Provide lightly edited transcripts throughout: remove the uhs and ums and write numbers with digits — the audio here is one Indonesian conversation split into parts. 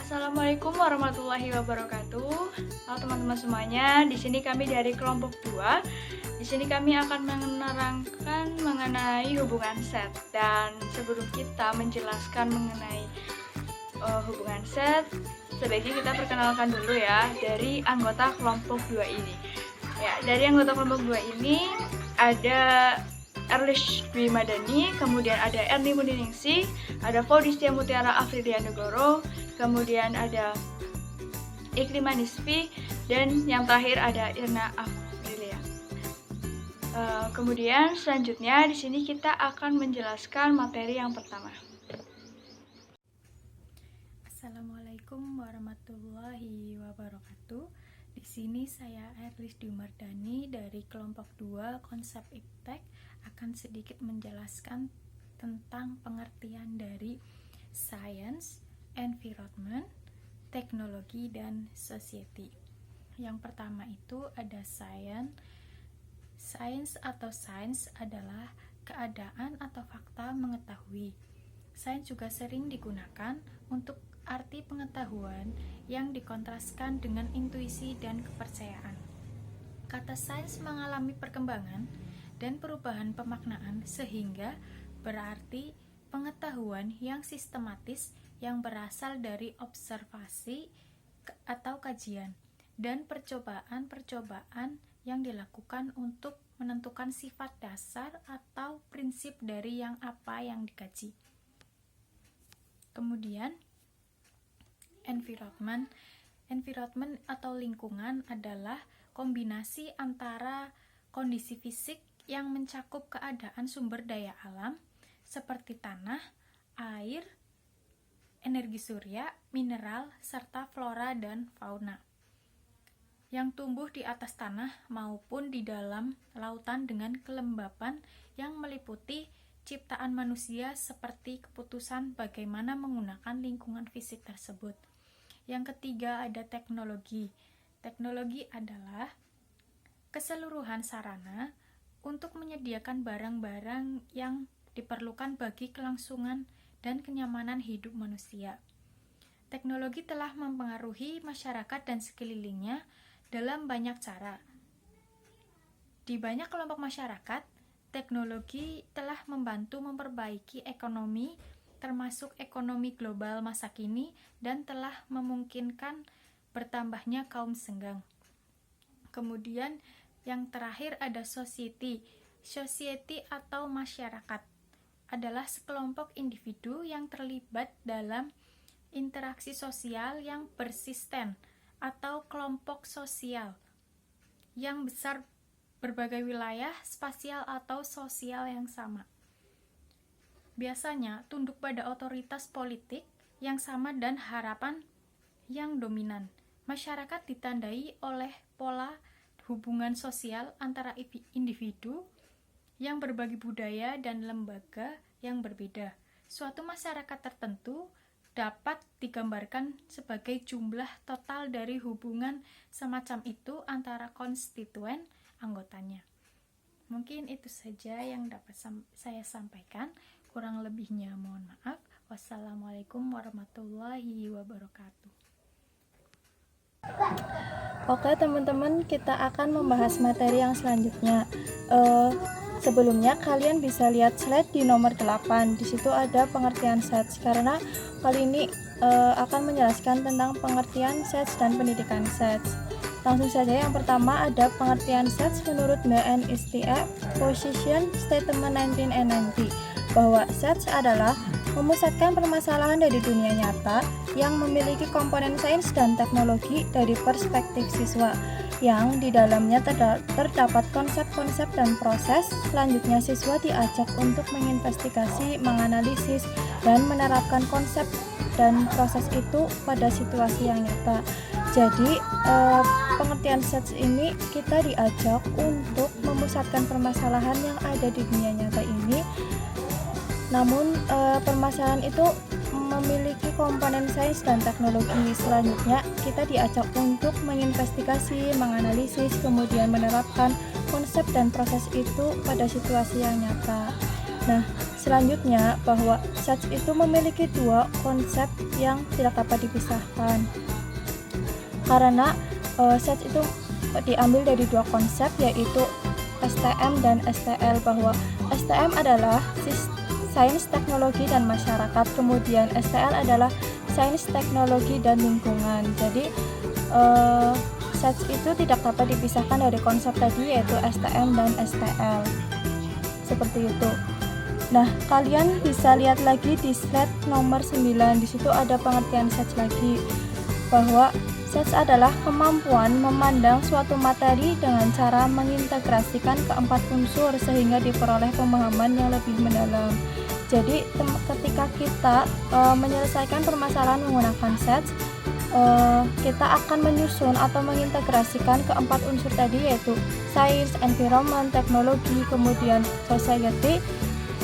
Assalamualaikum warahmatullahi wabarakatuh. Halo teman-teman semuanya, di sini kami dari kelompok 2. Di sini kami akan menerangkan mengenai hubungan set. Dan sebelum kita menjelaskan mengenai hubungan set, sebaiknya kita perkenalkan dulu ya dari anggota kelompok 2 ini. Ya, dari anggota kelompok 2 ini ada Erlish Dwi Madani, kemudian ada Erni Muniningsih, ada Faudistia Mutiara Afrilia Negoro, kemudian ada Iklimah Nisfi, dan yang terakhir ada Irna Afrilia. Kemudian selanjutnya di sini kita akan menjelaskan materi yang pertama. Assalamualaikum warahmatullahi wabarakatuh. Di sini saya Erlish Dwi Madani dari kelompok 2 konsep iptek akan sedikit menjelaskan tentang pengertian dari science, environment, teknologi, dan society. Yang pertama itu ada science. Science atau science adalah keadaan atau fakta mengetahui. Science juga sering digunakan untuk arti pengetahuan yang dikontraskan dengan intuisi dan kepercayaan. Kata sains mengalami perkembangan dan perubahan pemaknaan sehingga berarti pengetahuan yang sistematis yang berasal dari observasi atau kajian dan percobaan-percobaan yang dilakukan untuk menentukan sifat dasar atau prinsip dari yang dikaji. Kemudian environment atau lingkungan adalah kombinasi antara kondisi fisik yang mencakup keadaan sumber daya alam seperti tanah, air, energi surya, mineral, serta flora dan fauna yang tumbuh di atas tanah maupun di dalam lautan dengan kelembapan yang meliputi ciptaan manusia seperti keputusan bagaimana menggunakan lingkungan fisik tersebut. Yang ketiga ada teknologi. Teknologi adalah keseluruhan sarana untuk menyediakan barang-barang yang diperlukan bagi kelangsungan dan kenyamanan hidup manusia. Teknologi telah mempengaruhi masyarakat dan sekelilingnya dalam banyak cara. Di banyak kelompok masyarakat, teknologi telah membantu memperbaiki ekonomi, termasuk ekonomi global masa kini, dan telah memungkinkan bertambahnya kaum senggang. Kemudian yang terakhir ada society. Society atau masyarakat adalah sekelompok individu yang terlibat dalam interaksi sosial yang persisten atau kelompok sosial yang besar berbagai wilayah spasial atau sosial yang sama. Biasanya tunduk pada otoritas politik yang sama dan harapan yang dominan. Masyarakat ditandai oleh pola hubungan sosial antara individu yang berbagi budaya dan lembaga yang berbeda. Suatu masyarakat tertentu dapat digambarkan sebagai jumlah total dari hubungan semacam itu antara konstituen anggotanya. Mungkin itu saja yang dapat saya sampaikan. Kurang lebihnya mohon maaf. Wassalamualaikum warahmatullahi wabarakatuh. Oke teman-teman, kita akan membahas materi yang selanjutnya. Sebelumnya kalian bisa lihat slide di nomor 8. Di situ ada pengertian sets, karena kali ini akan menjelaskan tentang pengertian sets dan pendidikan sets. Langsung saja, yang pertama ada pengertian sets menurut BNSTF Position Statement 1990, bahwa sets adalah memusatkan permasalahan dari dunia nyata yang memiliki komponen sains dan teknologi dari perspektif siswa, yang di dalamnya terdapat konsep-konsep dan proses. Selanjutnya siswa diajak untuk menginvestigasi, menganalisis, dan menerapkan konsep dan proses itu pada situasi yang nyata. Jadi pengertian sets ini kita diajak untuk memusatkan permasalahan yang ada di dunia nyata ini. Namun permasalahan itu memiliki komponen sains dan teknologi. Selanjutnya kita diajak untuk menginvestigasi, menganalisis, kemudian menerapkan konsep dan proses itu pada situasi yang nyata. Nah, Selanjutnya, bahwa sets itu memiliki dua konsep yang tidak dapat dipisahkan. Karena sets itu diambil dari dua konsep, yaitu STM dan STL, bahwa STM adalah sains, teknologi, dan masyarakat, kemudian STL adalah sains, teknologi, dan lingkungan. Jadi sets itu tidak dapat dipisahkan dari konsep tadi, yaitu STM dan STL. Seperti itu. Nah, kalian bisa lihat lagi di slide nomor 9. Di situ ada pengertian sets lagi, bahwa sets adalah kemampuan memandang suatu materi dengan cara mengintegrasikan keempat unsur sehingga diperoleh pemahaman yang lebih mendalam. Jadi ketika kita menyelesaikan permasalahan menggunakan sets, kita akan menyusun atau mengintegrasikan keempat unsur tadi, yaitu sains, environment, teknologi, kemudian society,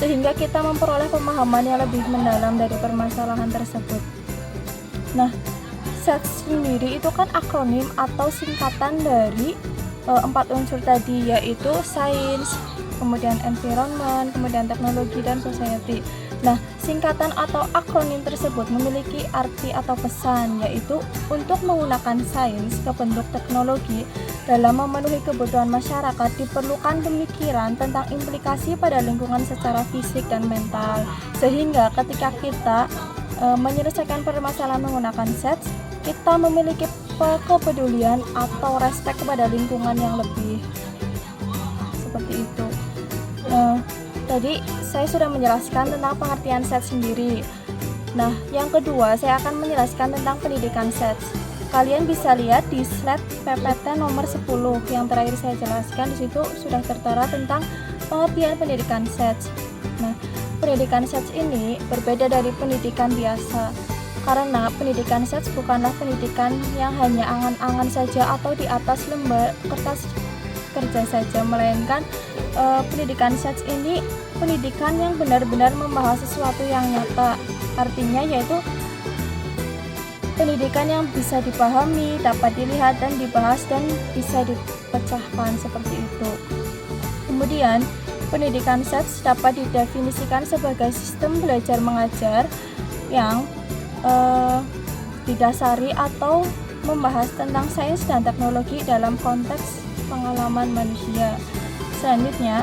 sehingga kita memperoleh pemahaman yang lebih mendalam dari permasalahan tersebut. Nah, sets sendiri itu kan akronim atau singkatan dari empat unsur tadi, yaitu sains, kemudian environment, kemudian teknologi, dan society. Nah, singkatan atau akronim tersebut memiliki arti atau pesan, yaitu untuk menggunakan sains ke bentuk teknologi dalam memenuhi kebutuhan masyarakat diperlukan pemikiran tentang implikasi pada lingkungan secara fisik dan mental. Sehingga ketika kita menyelesaikan permasalahan menggunakan sets, kita memiliki kepedulian atau respek kepada lingkungan yang lebih. Seperti itu. Tadi saya sudah menjelaskan tentang pengertian sets sendiri. Nah, yang kedua saya akan menjelaskan tentang pendidikan sets. Kalian bisa lihat di slide PPT nomor 10 yang terakhir saya jelaskan. Di situ sudah tertera tentang pengertian pendidikan sets. Nah, pendidikan sets ini berbeda dari pendidikan biasa. Karena pendidikan sets bukanlah pendidikan yang hanya angan-angan saja atau di atas lembar kertas kerja saja, melainkan pendidikan sets ini pendidikan yang benar-benar membahas sesuatu yang nyata. Artinya yaitu pendidikan yang bisa dipahami, dapat dilihat dan dibahas dan bisa dipecahkan, seperti itu. Kemudian pendidikan sets dapat didefinisikan sebagai sistem belajar mengajar yang didasari atau membahas tentang sains dan teknologi dalam konteks pengalaman manusia. Selanjutnya,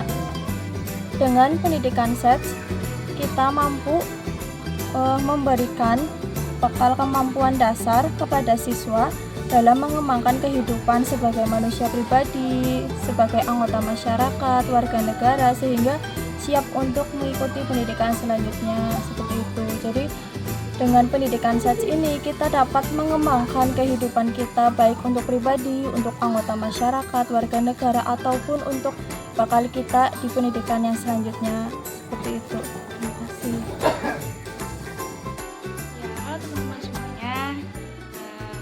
dengan pendidikan sets kita mampu memberikan bekal kemampuan dasar kepada siswa dalam mengembangkan kehidupan sebagai manusia pribadi, sebagai anggota masyarakat, warga negara, sehingga siap untuk mengikuti pendidikan selanjutnya, seperti itu. Jadi dengan pendidikan sets ini kita dapat mengembangkan kehidupan kita baik untuk pribadi, untuk anggota masyarakat, warga negara, ataupun untuk bakal kita di pendidikan yang selanjutnya. Seperti itu. Terima kasih. Ya, halo teman-teman semuanya.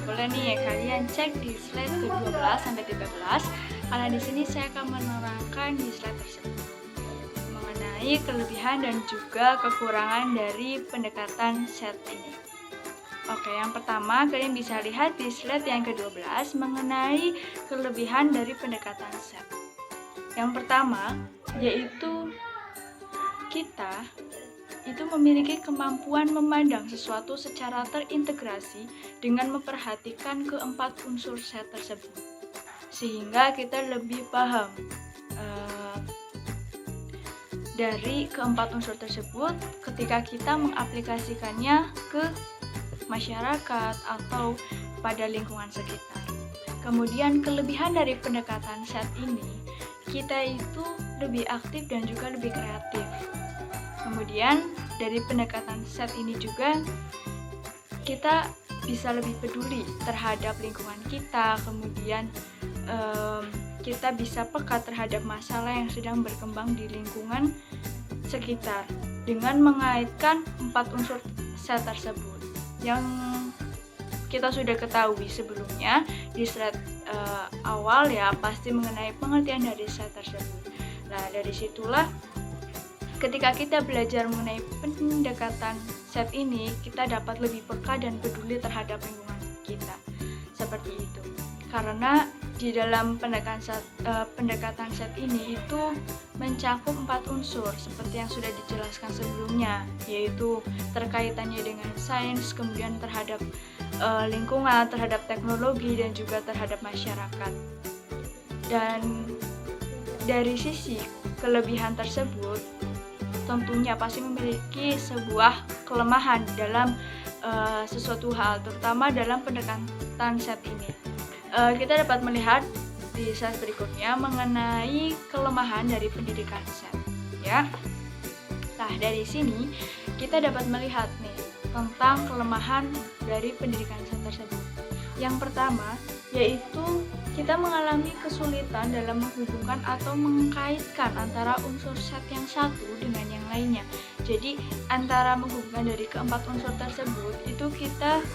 Boleh nih ya kalian cek di slide ke-12 sampai 13 karena di sini saya akan menerangkan di slide tersebut mengenai kelebihan dan juga kekurangan dari pendekatan set ini. Oke, yang pertama kalian bisa lihat di slide yang ke-12 mengenai kelebihan dari pendekatan set. Yang pertama yaitu kita itu memiliki kemampuan memandang sesuatu secara terintegrasi dengan memperhatikan keempat unsur set tersebut, sehingga kita lebih paham dari keempat unsur tersebut ketika kita mengaplikasikannya ke masyarakat atau pada lingkungan sekitar. Kemudian kelebihan dari pendekatan set ini, kita itu lebih aktif dan juga lebih kreatif. Kemudian dari pendekatan set ini juga kita bisa lebih peduli terhadap lingkungan kita, kemudian kita bisa peka terhadap masalah yang sedang berkembang di lingkungan sekitar dengan mengaitkan empat unsur set tersebut yang kita sudah ketahui sebelumnya di slide awal ya, pasti mengenai pengertian dari set tersebut. Nah, dari situlah ketika kita belajar mengenai pendekatan set ini, kita dapat lebih peka dan peduli terhadap lingkungan kita. Seperti itu. Karena di dalam pendekatan set ini itu mencakup 4 unsur seperti yang sudah dijelaskan sebelumnya, yaitu terkaitannya dengan sains, kemudian terhadap lingkungan, terhadap teknologi, dan juga terhadap masyarakat. Dan dari sisi kelebihan tersebut tentunya pasti memiliki sebuah kelemahan dalam sesuatu hal, terutama dalam pendekatan set ini. Kita dapat melihat di slide berikutnya mengenai kelemahan dari pendidikan set, ya. Nah, dari sini kita dapat melihat nih tentang kelemahan dari pendidikan set tersebut. Yang pertama yaitu kita mengalami kesulitan dalam menghubungkan atau mengkaitkan antara unsur set yang satu dengan yang lainnya. Jadi antara menghubungkan dari keempat unsur tersebut itu kita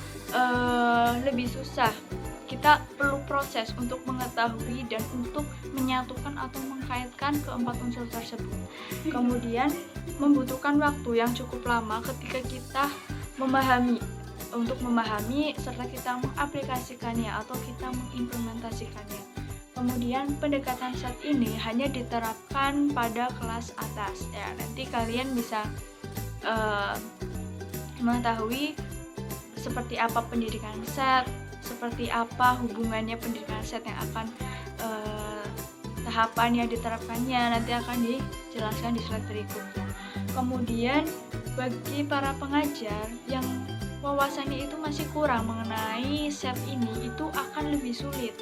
lebih susah. Kita perlu proses untuk mengetahui dan untuk menyatukan atau mengkaitkan keempat unsur tersebut. Kemudian membutuhkan waktu yang cukup lama ketika kita memahami serta kita mengaplikasikannya atau kita mengimplementasikannya. Kemudian pendekatan set ini hanya diterapkan pada kelas atas. Ya, nanti kalian bisa mengetahui seperti apa pendidikan set, seperti apa hubungannya pendidikan set yang akan tahapan yang diterapkannya nanti akan dijelaskan di slide berikutnya. Kemudian bagi para pengajar yang wawasannya itu masih kurang mengenai set ini, itu akan lebih sulit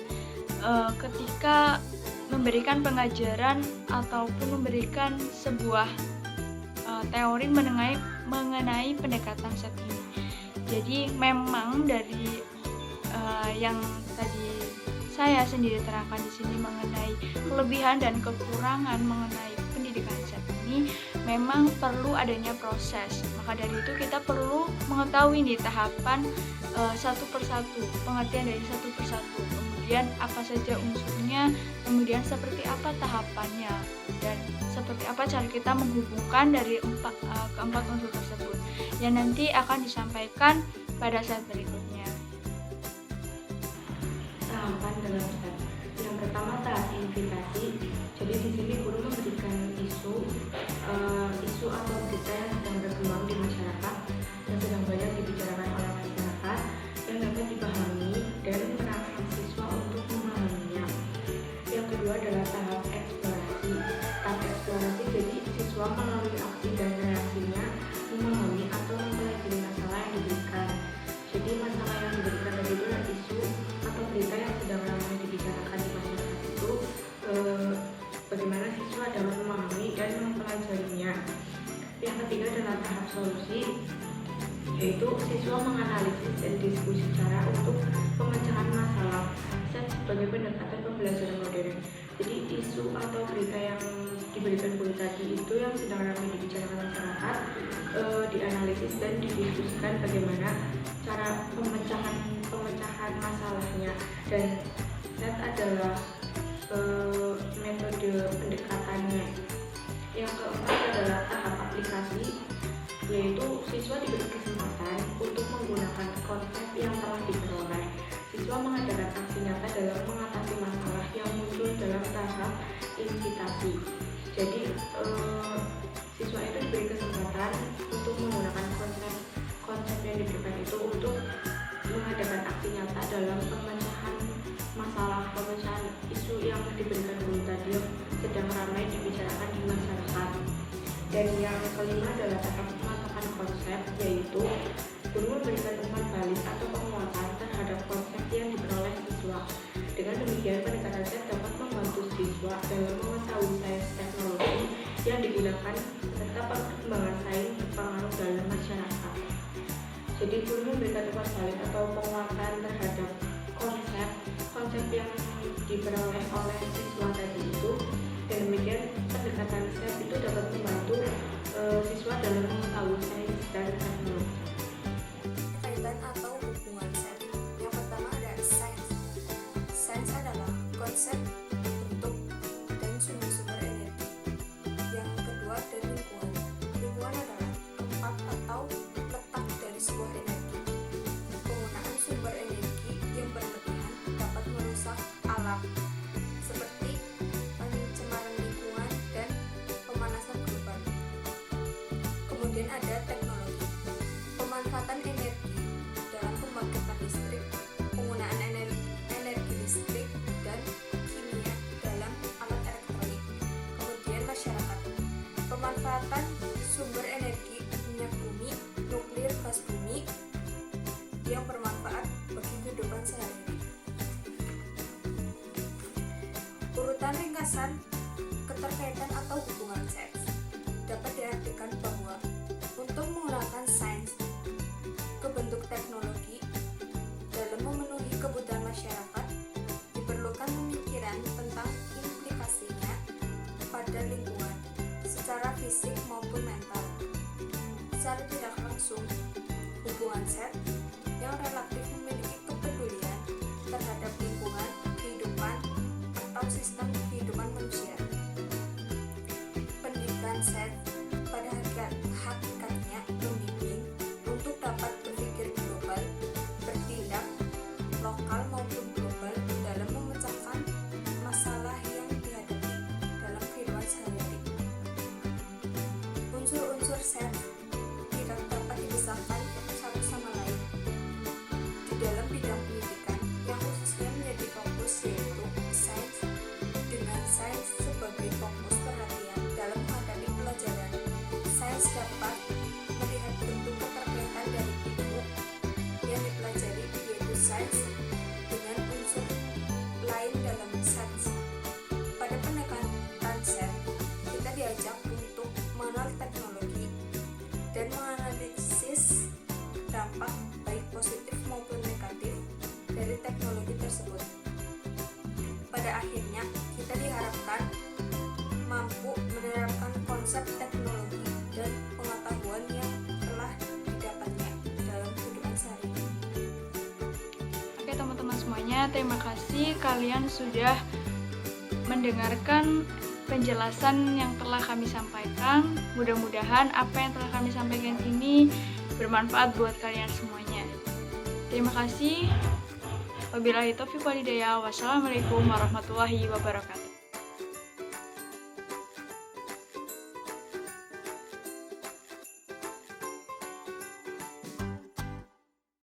ketika memberikan pengajaran ataupun memberikan sebuah teori mengenai pendekatan set ini. Jadi memang dari yang tadi saya sendiri terangkan di sini mengenai kelebihan dan kekurangan mengenai pendidikan set ini, memang perlu adanya proses. Maka dari itu kita perlu mengetahui nih tahapan satu persatu, pengertian dari satu persatu, kemudian apa saja unsurnya, kemudian seperti apa tahapannya, dan seperti apa cara kita menghubungkan dari keempat unsur tersebut yang nanti akan disampaikan pada saat berikutnya. Tahapan dalam set. Yang pertama tahap invitasi. Jadi di sini guru memberikan isu atau berita yang sedang berkembang di masyarakat, yang sedang banyak dibicarakan oleh masyarakat, yang dapat dipahami dan merangsang siswa untuk memahaminya. Yang kedua adalah tahap eksplorasi. Tahap eksplorasi jadi siswa melalui aksi dan reaksinya memahami atau mempelajari masalah yang diberikan. Jadi masalah yang diberikan tadi itu adalah isu atau berita yang sedang ramai dibicarakan di masyarakat itu, bagaimana siswa dapat memahami dan mempelajarinya. Yang ketiga adalah tahap solusi, yaitu siswa menganalisis dan diskusi cara untuk pemecahan masalah set sebagai pendekatan pembelajaran modern. Jadi isu atau berita yang diberikan guru tadi itu yang sedang ramai dibicarakan masyarakat, dianalisis dan didiskusikan bagaimana cara pemecahan masalahnya. Dan set adalah metode pendekatannya. Yang keempat adalah tahap aplikasi, yaitu siswa diberi kesempatan untuk menggunakan konsep yang telah diperoleh. Siswa mengadakan aksi nyata dalam mengatasi masalah yang muncul dalam tahap invitasi. Jadi siswa itu diberi kesempatan untuk menggunakan konsep yang diberikan itu untuk mengadakan aksi nyata dalam pemecahan masalah, pemecahan isu yang diberikan guru tadi yang sedang ramai dibicarakan di masyarakat. Dan yang kelima adalah tahap pemantapan konsep, yaitu guru memberikan umpan balik atau penguatan terhadap konsep yang diperoleh siswa. Dengan demikian pendekatan set dapat membantu siswa dalam mengetahui sains teknologi yang digunakan serta perkembangan sains berpengaruh dalam masyarakat. Jadi guru memberikan umpan balik atau penguatan terhadap konsep yang diperoleh oleh siswa tadi itu. Dan demikian pendekatan set itu dapat membantu siswa dalam mengetahui sains dan teknologi. Kaitan atau hubungan set. Yang pertama ada sains. Sains adalah konsep, bentuk, dan sumber-sumber energi. Yang kedua ada lingkungan. Lingkungan adalah tempat atau letak dari sebuah energi. Penggunaan sumber energi yang berlebihan dapat merusak alam Sebutan ringkasan keterkaitan atau hubungan seks dapat diartikan bahwa untuk menggunakan sains ke bentuk teknologi dalam memenuhi kebutuhan masyarakat diperlukan pemikiran tentang implikasinya pada lingkungan secara fisik maupun mental. Secara tidak langsung, hubungan seks yang relatif memiliki kepedulian terhadap lingkungan, kehidupan, atau sistem kehidupan manusia. Pendidikan seks pada hakikatnya membimbing untuk dapat berpikir global, bertindak lokal maupun global dalam memecahkan masalah yang dihadapi dalam kehidupan sehari-hari. Unsur-unsur seks tidak dapat dipisahkan satu sama lain. Di dalam bidang pendidikan yang khususnya menjadi fokus yaitu sains, dengan sains sebagai fokus perhatian dalam menghadapi pelajaran. Sains dapat melihat bentuk keterkaitan dari ilmu yang dipelajari yaitu sains dengan unsur lain dalam sains. Pada pendekatan sains, kita diajak untuk mengenal teknologi dan menganalisis dampak baik positif maupun negatif dari teknologi tersebut. Pada akhirnya, kita diharapkan mampu menerapkan konsep teknologi dan pengetahuan yang telah didapatnya dalam kehidupan sehari-hari. Oke teman-teman semuanya, terima kasih kalian sudah mendengarkan penjelasan yang telah kami sampaikan. Mudah-mudahan apa yang telah kami sampaikan ini bermanfaat buat kalian semuanya. Terima kasih. Wabillahi taufiq wal hidayah. Wassalamualaikum warahmatullahi wabarakatuh.